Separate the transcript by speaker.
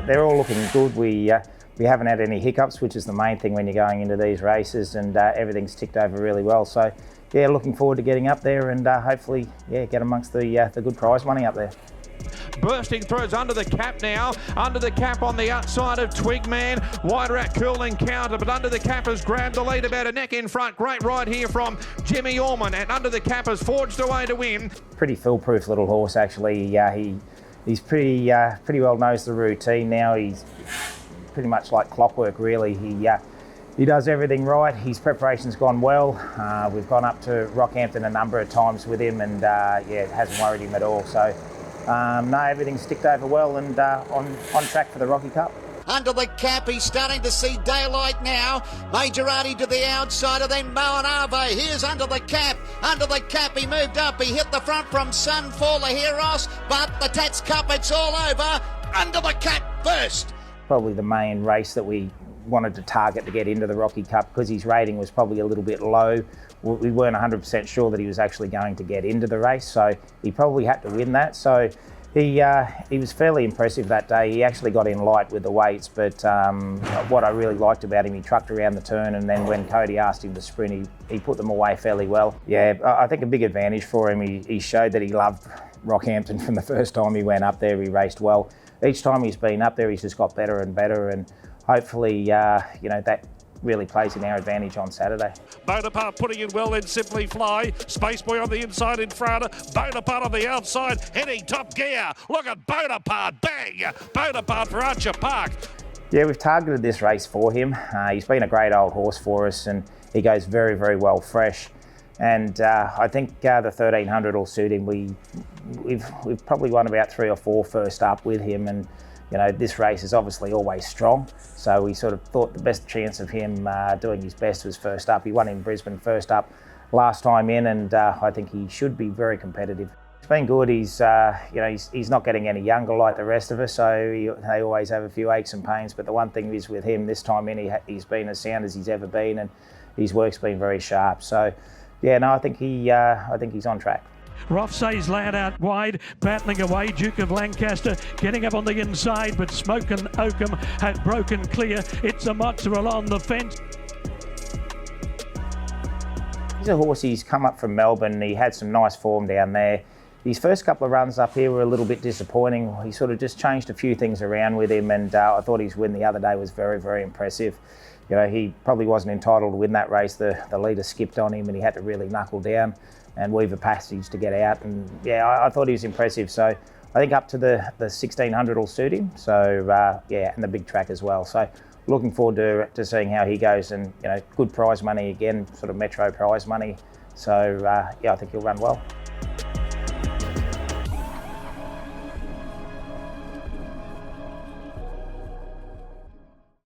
Speaker 1: they're all looking good. We haven't had any hiccups, which is the main thing when you're going into these races, and everything's ticked over really well. So yeah, looking forward to getting up there and hopefully get amongst the good prize money up there.
Speaker 2: Bursting through, under the cap now, under the cap on the outside of Twigman, wider at Cool Encounter, but under the cap has grabbed the lead about a neck in front. Great ride here from Jimmy Orman, and under the cap has forged away to win.
Speaker 1: Pretty foolproof little horse actually. He's pretty well knows the routine now. He's pretty much like clockwork really. He does everything right. His preparation's gone well. We've gone up to Rockhampton a number of times with him, and it hasn't worried him at all. So no, everything's ticked over well and on track for the Rocky Cup.
Speaker 3: Under the cap, he's starting to see daylight now. Majorati to the outside, and then Moanava. Here's under the cap. Under the cap, he moved up. He hit the front from Sunfall, Heros, but the Tats Cup, it's all over. Under the cap first.
Speaker 1: Probably the main race that we wanted to target to get into the Rocky Cup, because his rating was probably a little bit low. We weren't 100% sure that he was actually going to get into the race, so he probably had to win that. So he was fairly impressive that day. He actually got in light with the weights, but what I really liked about him, he trucked around the turn, and then when Cody asked him to sprint, he put them away fairly well. Yeah, I think a big advantage for him. He showed that he loved Rockhampton from the first time he went up there. He raced well. Each time he's been up there, he's just got better and better, and hopefully, that really plays in our advantage on Saturday.
Speaker 4: Bonaparte putting in well, then Simply Fly. Space Boy on the inside in front. Bonaparte on the outside, heading top gear. Look at Bonaparte, bang! Bonaparte for Archer Park.
Speaker 1: Yeah, we've targeted this race for him. He's been a great old horse for us, and he goes very, very well fresh. And I think the 1300 will suit him. We've probably won about 3 or 4 first up with him, and this race is obviously always strong, so we sort of thought the best chance of him doing his best was first up. He won in Brisbane first up last time in, and I think he should be very competitive. It's been good. He's not getting any younger like the rest of us, so they always have a few aches and pains, but the one thing is with him this time in, he's been as sound as he's ever been, and his work's been very sharp. So yeah, no, I think he's on track.
Speaker 5: Rothsay's lad out wide, battling away. Duke of Lancaster getting up on the inside, but Smoke and Oakham have broken clear. It's a Mozzarella on the fence.
Speaker 1: He's a horse, he's come up from Melbourne. He had some nice form down there. His first couple of runs up here were a little bit disappointing. He sort of just changed a few things around with him, and I thought his win the other day was very, very impressive. He probably wasn't entitled to win that race. The leader skipped on him, and he had to really knuckle down and weave a passage to get out. And yeah, I thought he was impressive. So I think up to the 1600 will suit him. So and the big track as well. So looking forward to seeing how he goes, and good prize money again, sort of metro prize money. So I think he'll run well.